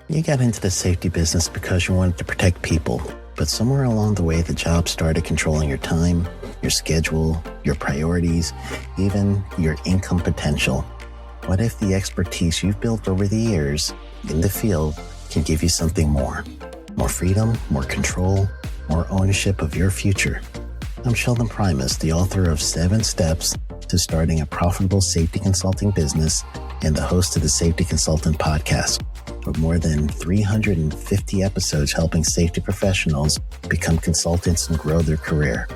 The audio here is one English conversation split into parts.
You got into the safety business because you wanted to protect people, but somewhere along the way, the job started controlling your time, your schedule, your priorities, even your income potential. What if the expertise you've built over the years in the field can give you something more? More freedom, more control, more ownership of your future. I'm Sheldon Primus, the author of 7 Steps to Starting a Profitable Safety Consulting Business and the host of the Safety Consultant Podcast, with more than 350 episodes helping safety professionals become consultants and grow their career.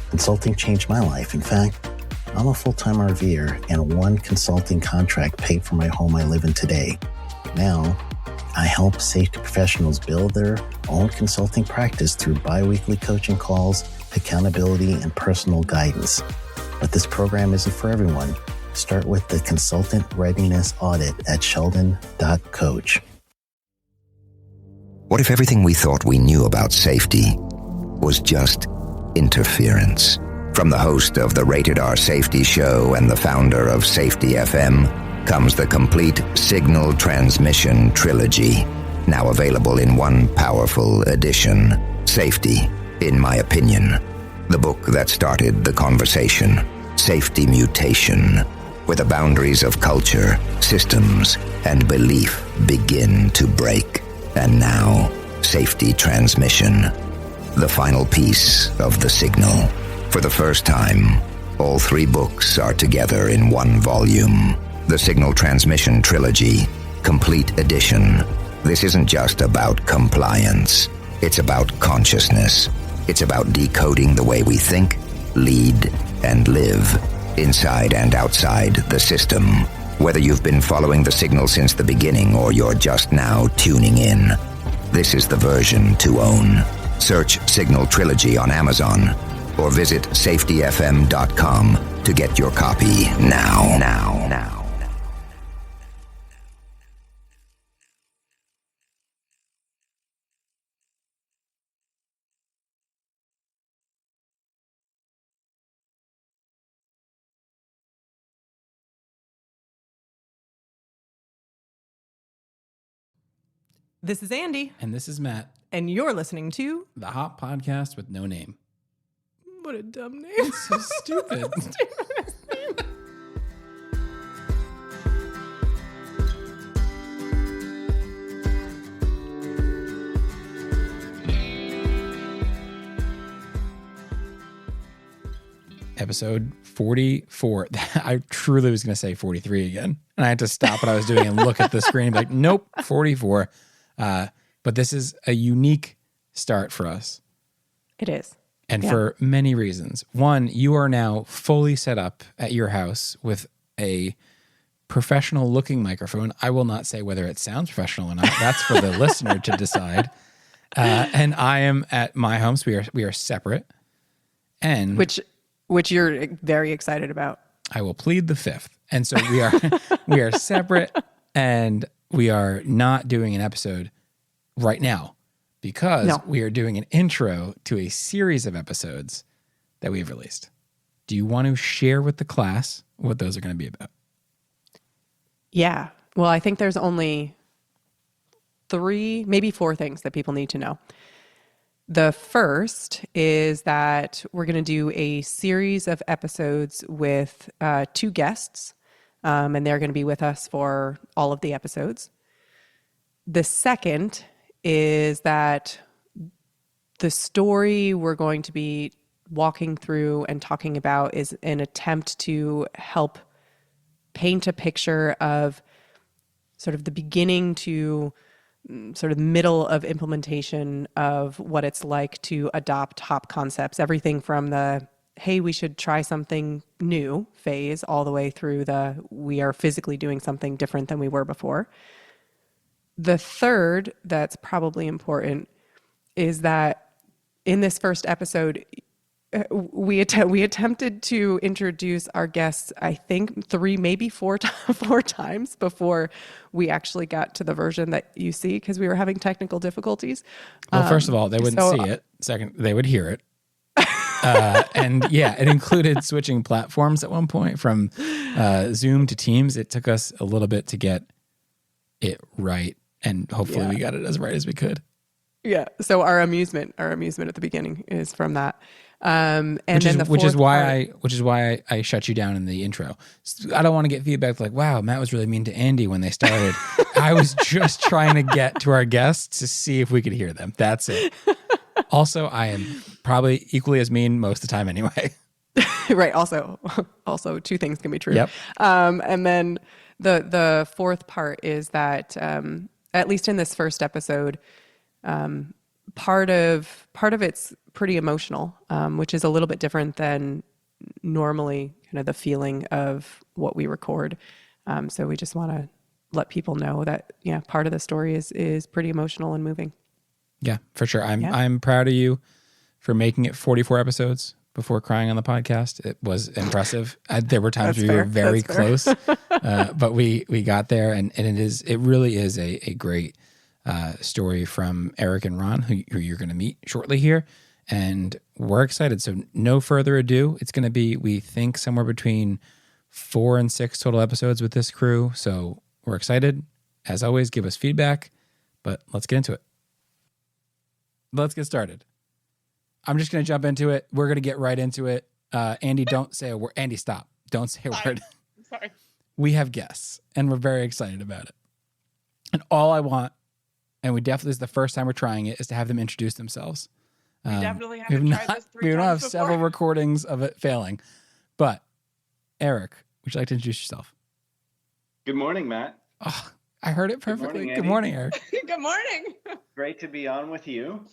Consulting changed my life. In fact, I'm a full-time RVer, and one consulting contract paid for my home I live in today. Now, I help safety professionals build their own consulting practice through bi-weekly coaching calls, accountability, and personal guidance. But this program isn't for everyone. Start with the Consultant Readiness Audit at sheldon.coach. What if everything we thought we knew about safety was just interference? From the host of the Rated R Safety Show and the founder of Safety FM comes the complete Signal Transmission Trilogy, now available in one powerful edition. Safety, in my opinion, the book that started the conversation. Safety Mutation, where the boundaries of culture, systems, and belief begin to break. And now, Safety Transmission, the final piece of the signal. For the first time, all 3 books are together in one volume. The Signal Transmission Trilogy, Complete Edition. This isn't just about compliance. It's about consciousness. It's about decoding the way we think, lead, and live, inside and outside the system. Whether you've been following the signal since the beginning or you're just now tuning in, this is the version to own. Search Signal Trilogy on Amazon or visit safetyfm.com to get your copy now. This is Andy. And this is Matt. And you're listening to The Hot Podcast with no name. What a dumb name. It's so stupid. Episode 44. I truly was going to say 43 again. And I had to stop what I was doing and look at the screen and be like, nope, 44. But this is a unique start for us. It is. And for many reasons. One, you are now fully set up at your house with a professional looking microphone. I will not say whether it sounds professional or not. That's for the listener to decide. And I am at my home, so we are separate. And which you're very excited about. I will plead the 5th. And so we are separate, and we are not doing an episode right now because we are doing an intro to a series of episodes that we've released. Do you want to share with the class what those are going to be about? Yeah. Well, I think there's only 3, maybe 4 things that people need to know. The first is that we're going to do a series of episodes with 2 guests, and they're going to be with us for all of the episodes. The second is that the story we're going to be walking through and talking about is an attempt to help paint a picture of sort of the beginning to sort of middle of implementation of what it's like to adopt HOP concepts, everything from the, hey, we should try something new phase all the way through the, we are physically doing something different than we were before. The third that's probably important is that in this first episode, we attempted to introduce our guests, I think 3, maybe 4 times before we actually got to the version that you see, because we were having technical difficulties. Well, first of all, they wouldn't see it. Second, they would hear it. And yeah, it included switching platforms at one point from Zoom to Teams. It took us a little bit to get it right. And hopefully we got it as right as we could. Yeah. So our amusement at the beginning is from that. And which then is why I shut you down in the intro. I don't want to get feedback like, wow, Matt was really mean to Andy when they started. I was just trying to get to our guests to see if we could hear them. That's it. Also, I am probably equally as mean most of the time anyway. Right. Also, two things can be true. Yep. And then the fourth part is that at least in this first episode, part of it's pretty emotional, which is a little bit different than normally kind of the feeling of what we record. So we just want to let people know that, part of the story is pretty emotional and moving. Yeah, for sure. I'm proud of you for making it 44 episodes before crying on the podcast. It was impressive. There were times where you were very close, but we got there, and it really is a great story from Erik and Ron, who you're going to meet shortly here, and we're excited. So no further ado, it's going to be, we think, somewhere between 4 and 6 total episodes with this crew. So we're excited. As always, give us feedback, but let's get into it. Let's get started. I'm just going to jump into it. We're going to get right into it. Andy, don't say a word. Andy, stop. Don't say a word. Sorry. We have guests, and we're very excited about it. And all I want, and we definitely, is the first time we're trying it, is to have them introduce themselves. We definitely haven't tried this 3 times before. We don't have several recordings of it failing. But, Erik, would you like to introduce yourself? Good morning, Matt. Oh, I heard it perfectly. Good morning, Erik. Good morning. Great to be on with you.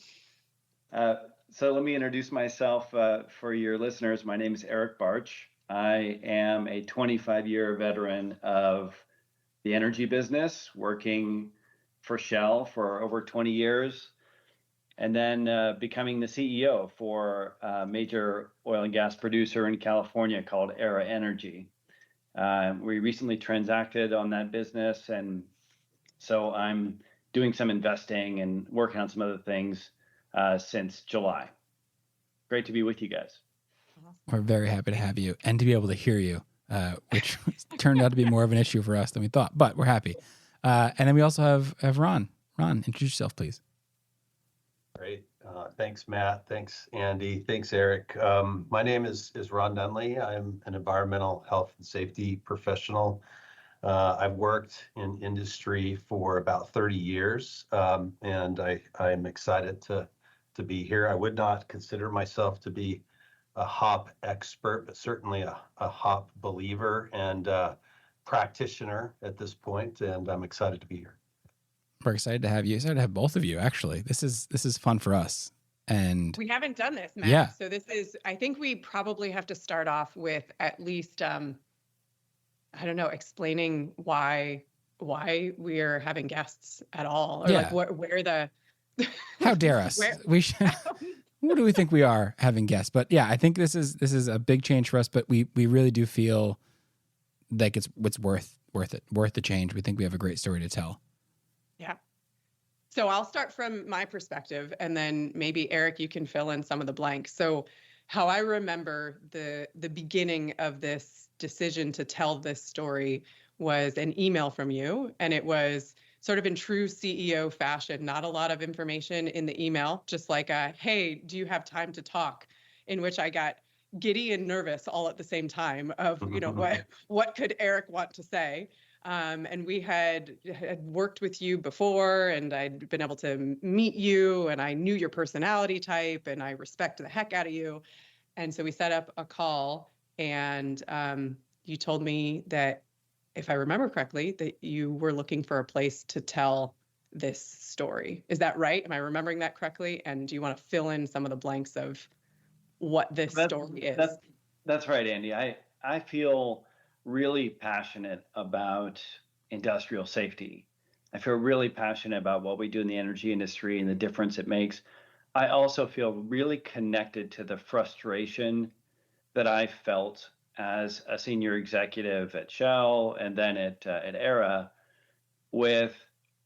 So let me introduce myself for your listeners. My name is Erik Barch. I am a 25-year veteran of the energy business, working for Shell for over 20 years, and then becoming the CEO for a major oil and gas producer in California called Aera Energy. We recently transacted on that business, and so I'm doing some investing and working on some other things since July. Great to be with you guys. We're very happy to have you and to be able to hear you, which turned out to be more of an issue for us than we thought, but we're happy. And then we also have Ron. Ron, introduce yourself, please. Great. Thanks, Matt. Thanks, Andy. Thanks, Erik. My name is Ron Dunley. I'm an environmental health and safety professional. I've worked in industry for about 30 years, and I'm excited to be here. I would not consider myself to be a HOP expert, but certainly a HOP believer and practitioner at this point, and I'm excited to be here. We're excited to have you. Excited to have both of you, actually. This is fun for us. And we haven't done this, Matt. Yeah. So I think we probably have to start off with at least, I don't know, explaining why we are having guests at all, or Yeah. like where the. How dare us? We should. Who do we think we are having guests? But yeah, I think this is a big change for us. But we really do feel like it's worth it, worth the change. We think we have a great story to tell. Yeah. So I'll start from my perspective, and then maybe Erik, you can fill in some of the blanks. So how I remember the beginning of this decision to tell this story was an email from you, and it was sort of in true CEO fashion, not a lot of information in the email, just like hey, do you have time to talk? In which I got giddy and nervous all at the same time of, what could Erik want to say? And we had worked with you before, and I'd been able to meet you, and I knew your personality type, and I respect the heck out of you. And so we set up a call, and you told me that, if I remember correctly, that you were looking for a place to tell this story. Is that right? Am I remembering that correctly? And do you want to fill in some of the blanks of what this story is? That's right, Andy. I feel really passionate about industrial safety. I feel really passionate about what we do in the energy industry and the difference it makes. I also feel really connected to the frustration that I felt as a senior executive at Shell and then at Aera with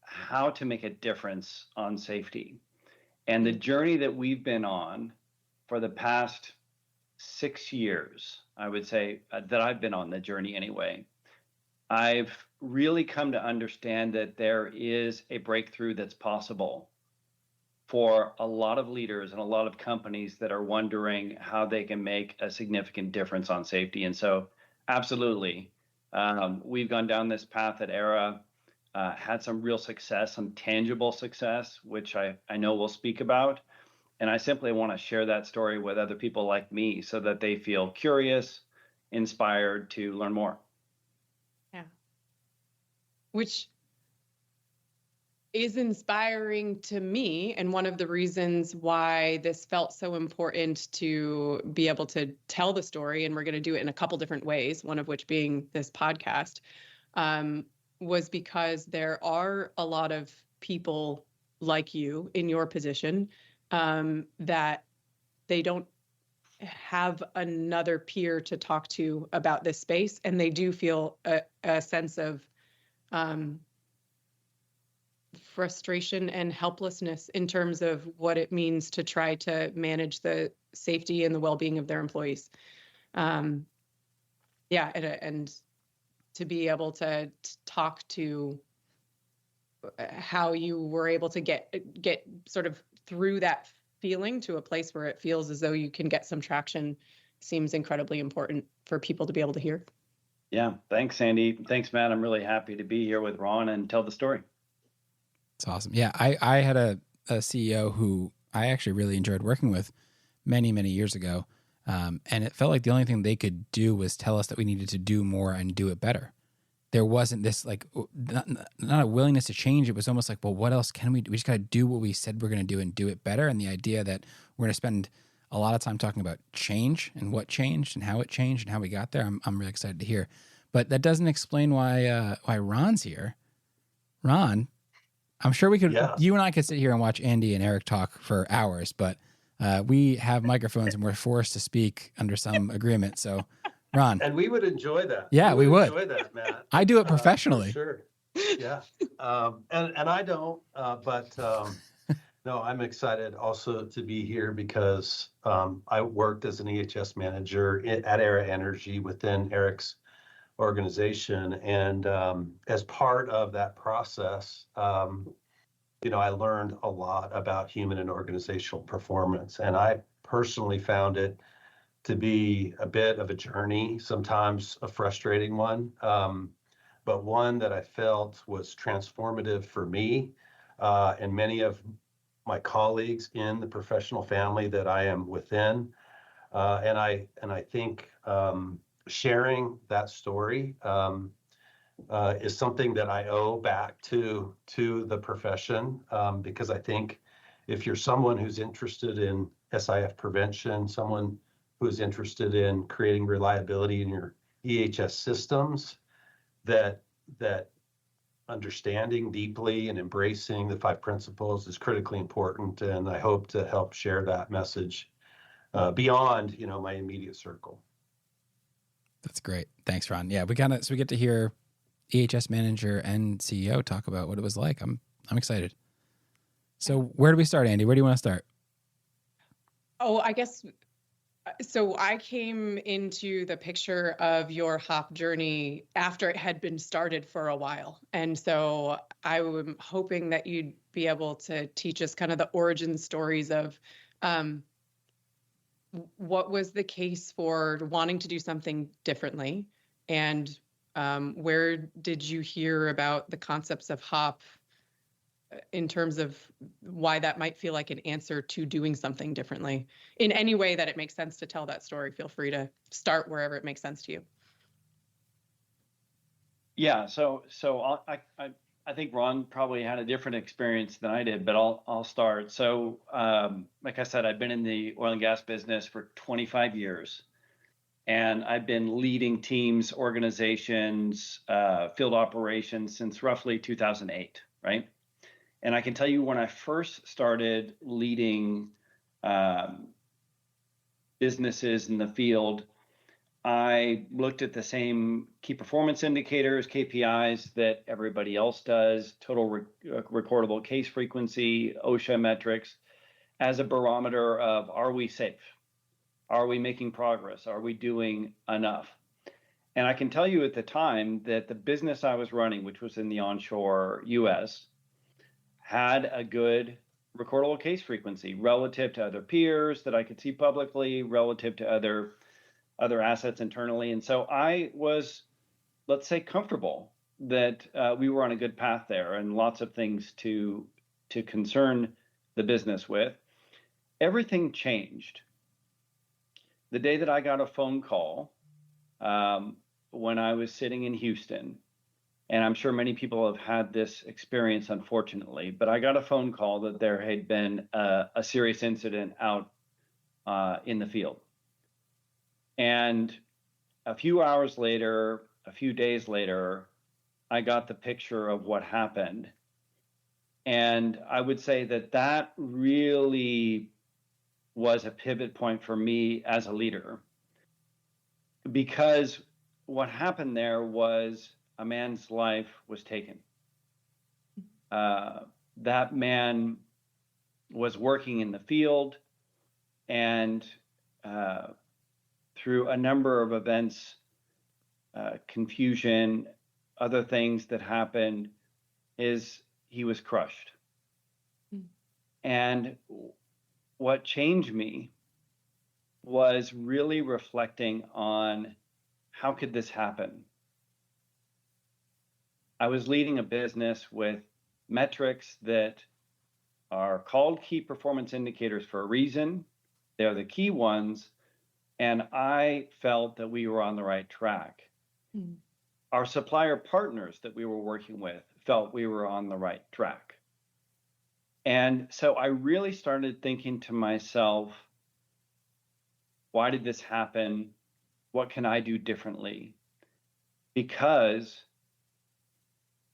how to make a difference on safety. And the journey that we've been on for the past 6 years, I would say that I've been on the journey anyway, I've really come to understand that there is a breakthrough that's possible for a lot of leaders and a lot of companies that are wondering how they can make a significant difference on safety. And so, absolutely, we've gone down this path at Aera, had some real success, some tangible success, which I know we'll speak about. And I simply want to share that story with other people like me so that they feel curious, inspired to learn more. Yeah. Which is inspiring to me, and one of the reasons why this felt so important to be able to tell the story, and we're going to do it in a couple different ways, one of which being this podcast, was because there are a lot of people like you in your position that they don't have another peer to talk to about this space, and they do feel a sense of frustration and helplessness in terms of what it means to try to manage the safety and the well-being of their employees. And to be able to talk to how you were able to get sort of through that feeling to a place where it feels as though you can get some traction seems incredibly important for people to be able to hear. Yeah, thanks, Sandy. Thanks, Matt. I'm really happy to be here with Ron and tell the story. It's awesome. Yeah, I had a CEO who I actually really enjoyed working with many, many years ago. And it felt like the only thing they could do was tell us that we needed to do more and do it better. There wasn't this like not a willingness to change. It was almost like, well, what else can we do? We just got to do what we said we're going to do and do it better. And the idea that we're going to spend a lot of time talking about change and what changed and how it changed and how we got there, I'm really excited to hear. But that doesn't explain why Ron's here. Ron, I'm sure we could. Yeah. You and I could sit here and watch Andy and Erik talk for hours, but we have microphones and we're forced to speak under some agreement. So. Ron. And we would enjoy that. Yeah, we would. Enjoy that, Matt. I do it professionally. Sure. Yeah. And I don't, but no, I'm excited also to be here because I worked as an EHS manager at Aera Energy within Erik's organization. And as part of that process, I learned a lot about human and organizational performance. And I personally found it to be a bit of a journey, sometimes a frustrating one, but one that I felt was transformative for me and many of my colleagues in the professional family that I am within. And I think sharing that story is something that I owe back to the profession because I think if you're someone who's interested in SIF prevention, someone who is interested in creating reliability in your EHS systems, that understanding deeply and embracing the 5 principles is critically important. And I hope to help share that message beyond, my immediate circle. That's great. Thanks, Ron. Yeah, we get to hear EHS manager and CEO talk about what it was like. I'm excited. So where do we start, Andy? Where do you want to start? Oh, I guess. So I came into the picture of your HOP journey after it had been started for a while. And so I'm hoping that you'd be able to teach us kind of the origin stories of what was the case for wanting to do something differently, and where did you hear about the concepts of HOP in terms of why that might feel like an answer to doing something differently in any way that it makes sense to tell that story. Feel free to start wherever it makes sense to you. Yeah. So I think Ron probably had a different experience than I did, but I'll start. So, like I said, I've been in the oil and gas business for 25 years, and I've been leading teams, organizations, field operations since roughly 2008, right? And I can tell you when I first started leading businesses in the field, I looked at the same key performance indicators, KPIs, that everybody else does, total recordable case frequency, OSHA metrics, as a barometer of, are we safe? Are we making progress? Are we doing enough? And I can tell you at the time that the business I was running, which was in the onshore US, had a good recordable case frequency relative to other peers that I could see publicly, relative to other assets internally. And so I was, let's say, comfortable that we were on a good path there and lots of things to concern the business with. Everything changed the day that I got a phone call when I was sitting in Houston. And I'm sure many people have had this experience, unfortunately, but I got a phone call that there had been a serious incident out in the field. And a few hours later, a few days later, I got the picture of what happened. And I would say that that really was a pivot point for me as a leader, because what happened there was a man's life was taken. That man was working in the field, and through a number of events, confusion, other things that happened, he was crushed. And what changed me was really reflecting on how could this happen? I was leading a business with metrics that are called key performance indicators for a reason. They're the key ones. And I felt that we were on the right track. Our supplier partners that we were working with felt we were on the right track. And so I really started thinking to myself, why did this happen? What can I do differently? Because,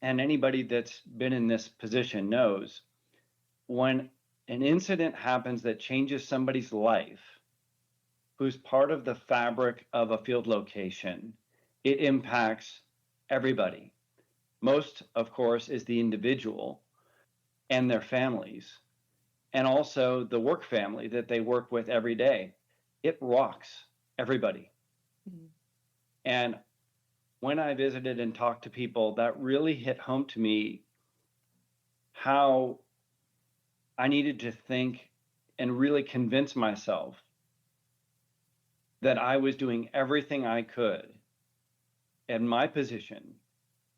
and anybody that's been in this position knows, when an incident happens that changes somebody's life, who's part of the fabric of a field location, it impacts everybody. Most, of course, is the individual and their families, and also the work family that they work with every day. It rocks everybody. And when I visited and talked to people, that really hit home to me how I needed to think and really convince myself that I was doing everything I could in my position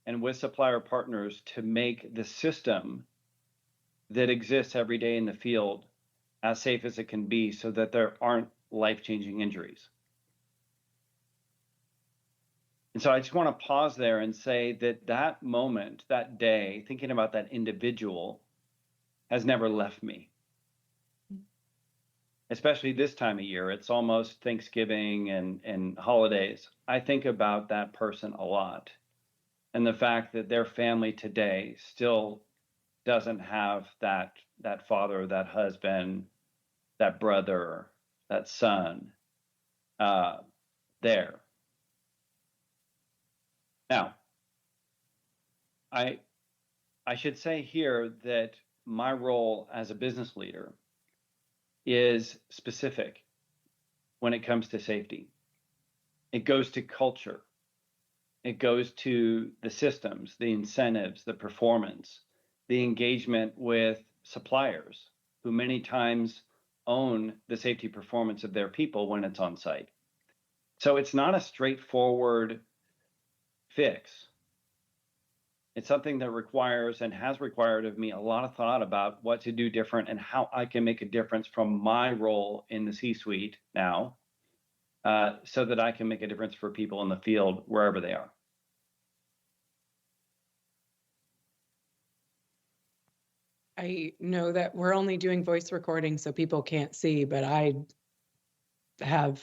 and with supplier partners to make the system that exists every day in the field as safe as it can be, so that there aren't life-changing injuries. And so I just want to pause there and say that that moment, that day, thinking about that individual has never left me. Especially this time of year, it's almost Thanksgiving and holidays. I think about that person a lot, and the fact that their family today still doesn't have that father, that husband, that brother, that son there. Now, I should say here that my role as a business leader is specific when it comes to safety. It goes to culture. It goes to the systems, the incentives, the performance, the engagement with suppliers who many times own the safety performance of their people when it's on site. So it's not a straightforward fix. It's something that requires and has required of me a lot of thought about what to do different and how I can make a difference from my role in the C-suite now, so that I can make a difference for people in the field wherever they are. I know that we're only doing voice recording so people can't see, but I have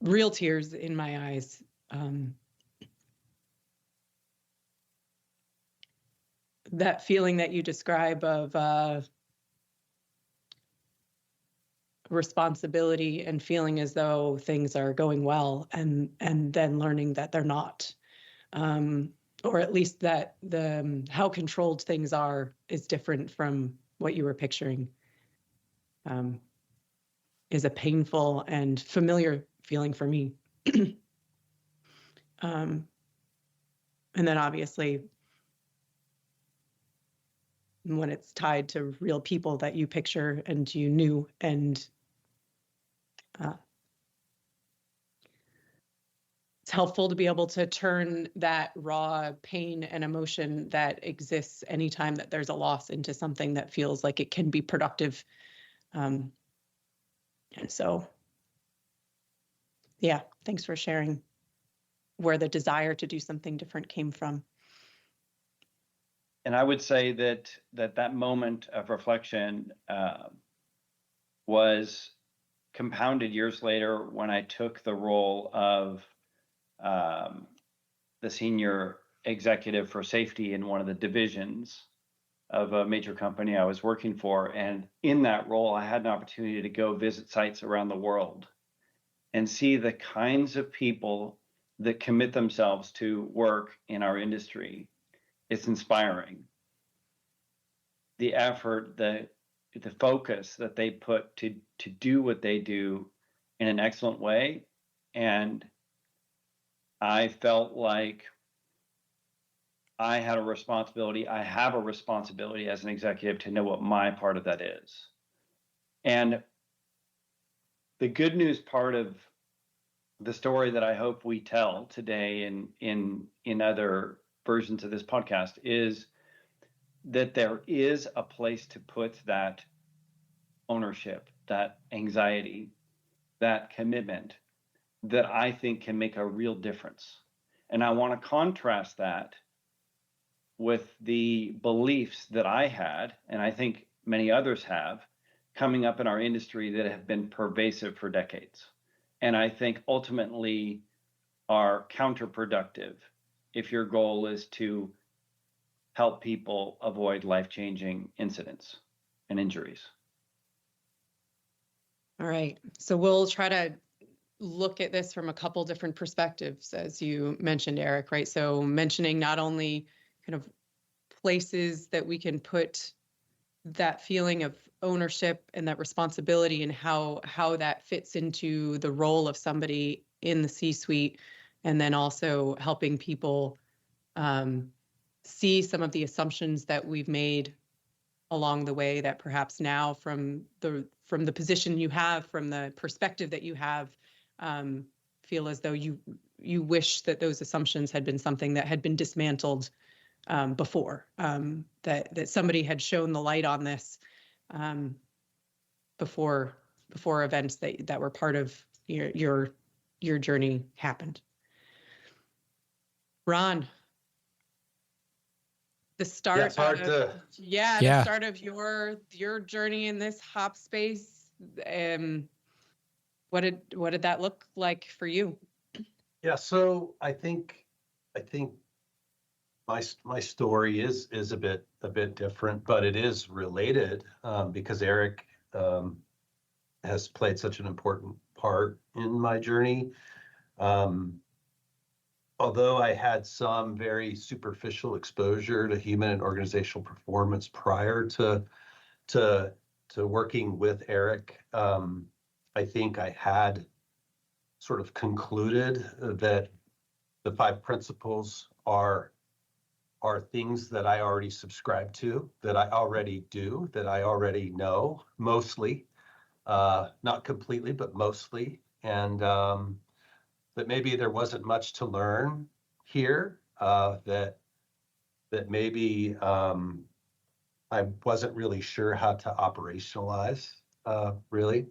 real tears in my eyes. That feeling that you describe of responsibility and feeling as though things are going well, and then learning that they're not, or at least that how controlled things are is different from what you were picturing, is a painful and familiar feeling for me. And then obviously when it's tied to real people that you picture and you knew, and it's helpful to be able to turn that raw pain and emotion that exists anytime that there's a loss into something that feels like it can be productive. And so, yeah, thanks for sharing where the desire to do something different came from. And I would say that moment of reflection was compounded years later when I took the role of the senior executive for safety in one of the divisions of a major company I was working for. And in that role, I had an opportunity to go visit sites around the world and see the kinds of people that commit themselves to work in our industry. It's inspiring. The effort, the focus that they put to do what they do in an excellent way. And I felt like I had a responsibility. I have a responsibility as an executive to know what my part of that is. And the good news part of the story that I hope we tell today in other versions of this podcast is that there is a place to put that ownership, that anxiety, that commitment that I think can make a real difference. And I want to contrast that with the beliefs that I had, and I think many others have, coming up in our industry that have been pervasive for decades. And I think ultimately are counterproductive if your goal is to help people avoid life-changing incidents and injuries. All right. So we'll try to look at this from a couple different perspectives, as you mentioned, Erik, right? So mentioning not only kind of places that we can put that feeling of ownership and that responsibility and how that fits into the role of somebody in the C-suite, and then also helping people see some of the assumptions that we've made along the way that perhaps now from the position you have, from the perspective that you have, feel as though you wish that those assumptions had been something that had been dismantled before, that somebody had shown the light on this before events that were part of your journey happened. Ron, the start Yeah, it's hard the start of your journey in this hop space. What did that look like for you? Yeah, so I think my story is a bit different, but it is related because Erik has played such an important part in my journey. Although I had some very superficial exposure to human and organizational performance prior to working with Erik, I think I had sort of concluded that the 5 principles are things that I already subscribe to, that I already do, that I already know, mostly, not completely, but mostly, and that maybe there wasn't much to learn here, that maybe I wasn't really sure how to operationalize, really,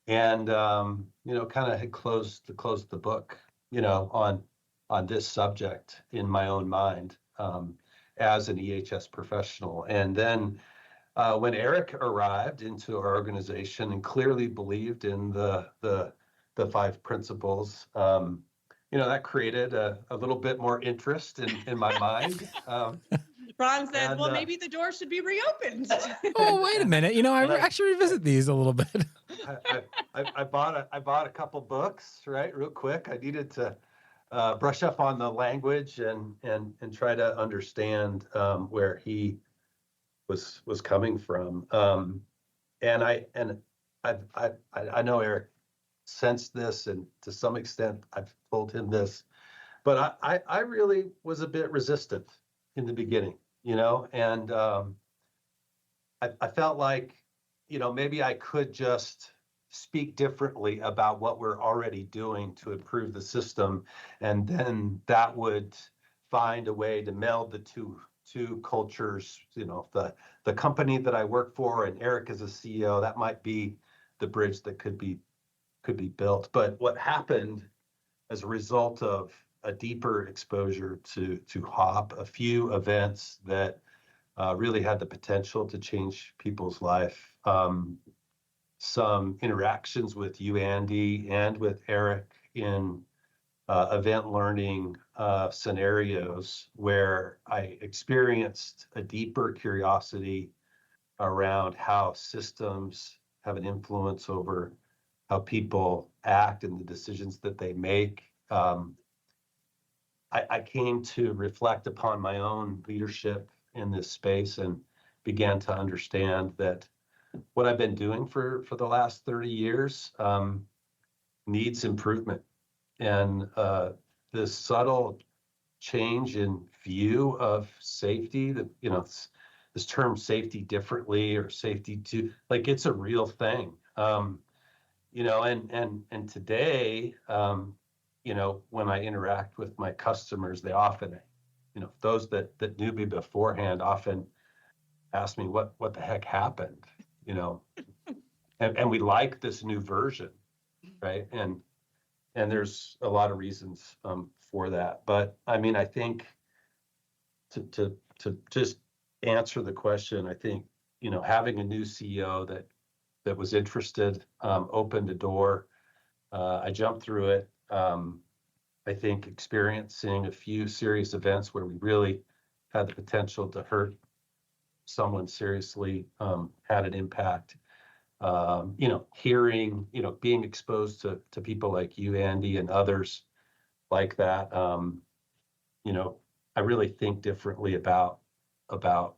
and kind of had closed the book, on this subject in my own mind as an EHS professional. And then when Erik arrived into our organization and clearly believed in the 5 principles, that created a little bit more interest in my mind. Ron said, "Well, maybe the door should be reopened." Oh, wait a minute! I actually revisit these a little bit. I bought a couple books, right, real quick. I needed to brush up on the language and try to understand where he was coming from. And I know Erik sensed this, and to some extent I've told him this, But I really was a bit resistant in the beginning, and I felt like, maybe I could just speak differently about what we're already doing to improve the system, and then that would find a way to meld the two cultures. The company that I work for and Erik as a CEO, that might be the bridge that could be built. But what happened as a result of a deeper exposure to HOP, a few events that really had the potential to change people's life. Some interactions with you, Andy, and with Erik in event learning scenarios where I experienced a deeper curiosity around how systems have an influence over how people act and the decisions that they make. I came to reflect upon my own leadership in this space and began to understand that what I've been doing for the last 30 years needs improvement. And this subtle change in view of safety, that this term safety differently or safety to, like, it's a real thing. And today, when I interact with my customers, they often, those that knew me beforehand often ask me what the heck happened, and we like this new version, right? And there's a lot of reasons for that. But I mean, I think to just answer the question, I think, having a new CEO that was interested opened a door. I jumped through it. I think experiencing a few serious events where we really had the potential to hurt someone seriously had an impact. Hearing, being exposed to people like you, Andy, and others like that, I really think differently about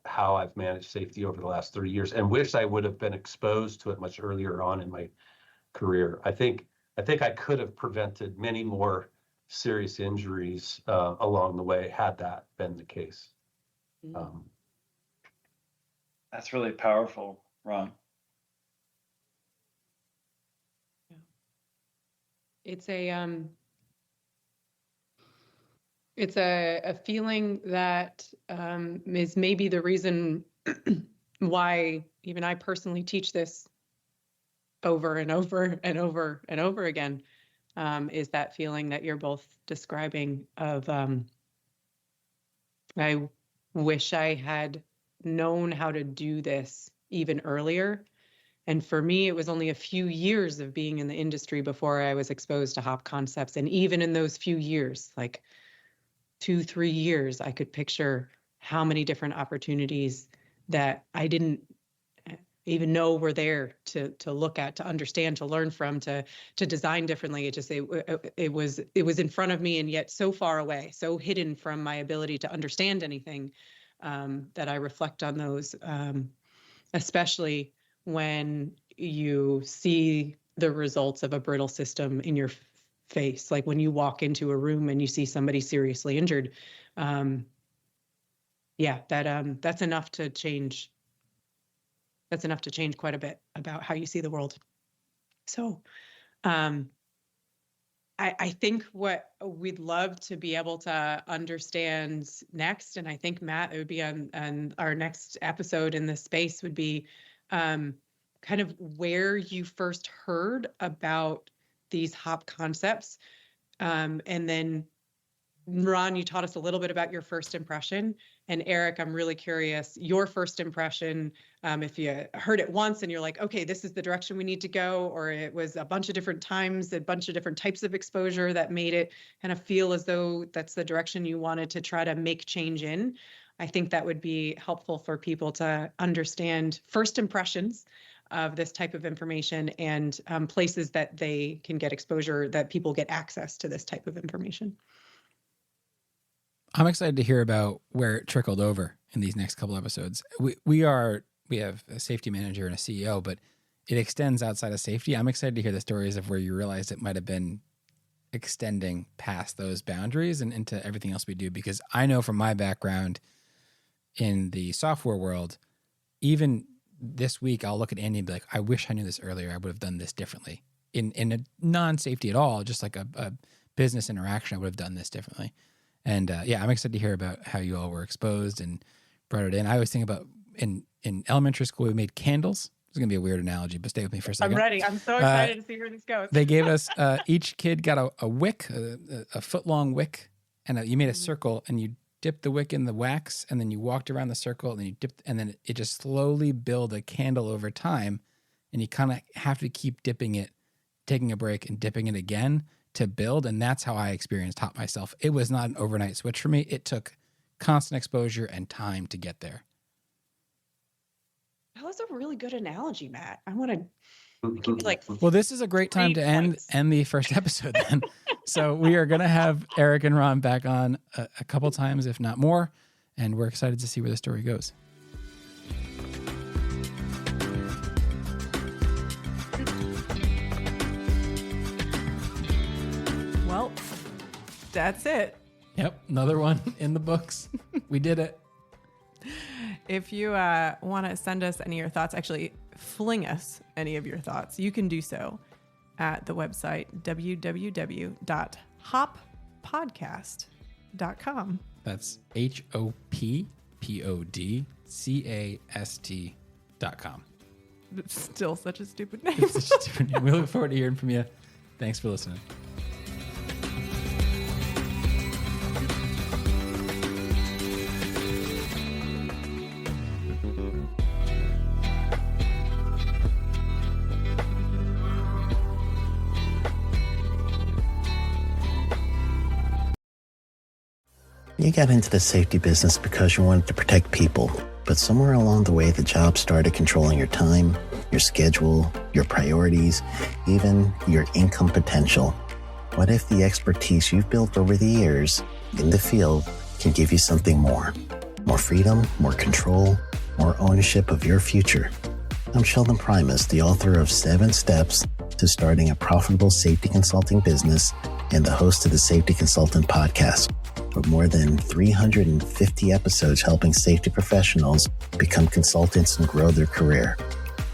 how I've managed safety over the last 30 years, and wish I would have been exposed to it much earlier on in my career. I think I could have prevented many more serious injuries along the way had that been the case. That's really powerful, Ron. It's a feeling that is maybe the reason why even I personally teach this over and over and over and over again, is that feeling that you're both describing of, I wish I had known how to do this even earlier. And for me, it was only a few years of being in the industry before I was exposed to HOP concepts. And even in those few years, like 2-3 years, I could picture how many different opportunities that I didn't even know were there to look at, to understand, to learn from, to design differently. It was in front of me, and yet so far away, so hidden from my ability to understand anything, that I reflect on those, especially when you see the results of a brittle system in your face, like when you walk into a room and you see somebody seriously injured. That's enough to change. That's enough to change quite a bit about how you see the world. So I think what we'd love to be able to understand next, and I think, Matt, it would be on our next episode in this space, would be kind of where you first heard about these HOP concepts. And then, Ron, you taught us a little bit about your first impression. And Erik, I'm really curious, your first impression, if you heard it once and you're like, okay, this is the direction we need to go, or it was a bunch of different times, a bunch of different types of exposure that made it kind of feel as though that's the direction you wanted to try to make change in. I think that would be helpful for people to understand first impressions of this type of information, and places that they can get exposure, that people get access to this type of information. I'm excited to hear about where it trickled over in these next couple episodes. We have a safety manager and a CEO, but it extends outside of safety. I'm excited to hear the stories of where you realized it might have been extending past those boundaries and into everything else we do. Because I know from my background in the software world, even this week, I'll look at Andy and be like, I wish I knew this earlier. I would have done this differently. In a non-safety at all, just like a business interaction, I would have done this differently. And I'm excited to hear about how you all were exposed and brought it in. I always think about in elementary school, we made candles. It's going to be a weird analogy, but stay with me for a second. I'm ready. I'm so excited to see where this goes. They gave us, each kid got a wick, a foot-long wick, and you made a circle, and you dipped the wick in the wax, and then you walked around the circle, and then you dipped, and then it just slowly built a candle over time, and you kind of have to keep dipping it, taking a break, and dipping it again to build, and that's how I experienced HOP myself. It was not an overnight switch for me. It took constant exposure and time to get there. That was a really good analogy, Matt. I want to give you Well, this is a great time to end the first episode then. So we are going to have Erik and Ron back on a couple times, if not more, and we're excited to see where the story goes. Well, that's it. Yep, another one in the books. We did it. If you want to send us any of your thoughts, actually fling us any of your thoughts, you can do so at the website www.hoppodcast.com. That's HOPPODCAST.com. It's still such a stupid name. It's such a stupid name. We look forward to hearing from you. Thanks for listening. You got into the safety business because you wanted to protect people, but somewhere along the way, the job started controlling your time, your schedule, your priorities, even your income potential. What if the expertise you've built over the years in the field can give you something more? More freedom, more control, more ownership of your future. I'm Sheldon Primus, the author of 7 Steps to Starting a Profitable Safety Consulting Business and the host of the Safety Consultant Podcast, with more than 350 episodes helping safety professionals become consultants and grow their career.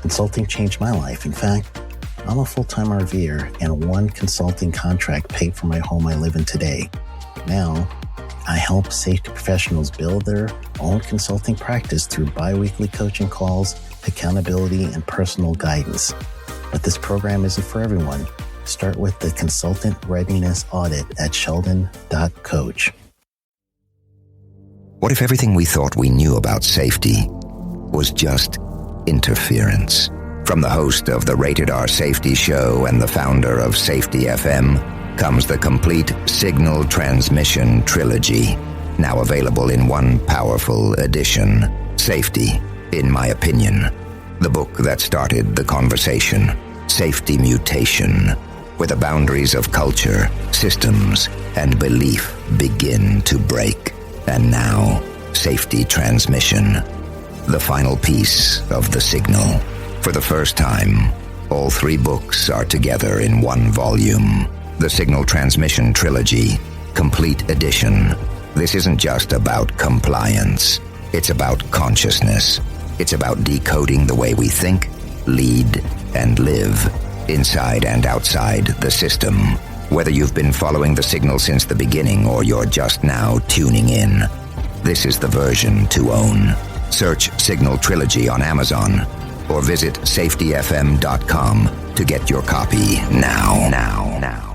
Consulting changed my life. In fact, I'm a full-time RVer, and one consulting contract paid for my home I live in today. Now, I help safety professionals build their own consulting practice through bi-weekly coaching calls, accountability, and personal guidance. But this program isn't for everyone. Start with the Consultant Readiness Audit at sheldon.coach. What if everything we thought we knew about safety was just interference? From the host of the Rated R Safety Show and the founder of Safety FM comes the complete Signal Transmission Trilogy, now available in one powerful edition. Safety, in my opinion, the book that started the conversation. Safety Mutation, where the boundaries of culture, systems, and belief begin to break. And now, Safety Transmission, the final piece of the signal. For the first time, all 3 books are together in one volume. The Signal Transmission Trilogy, Complete Edition. This isn't just about compliance. It's about consciousness. It's about decoding the way we think, lead, and live, inside and outside the system. Whether you've been following the signal since the beginning or you're just now tuning in, this is the version to own. Search Signal Trilogy on Amazon or visit safetyfm.com to get your copy now.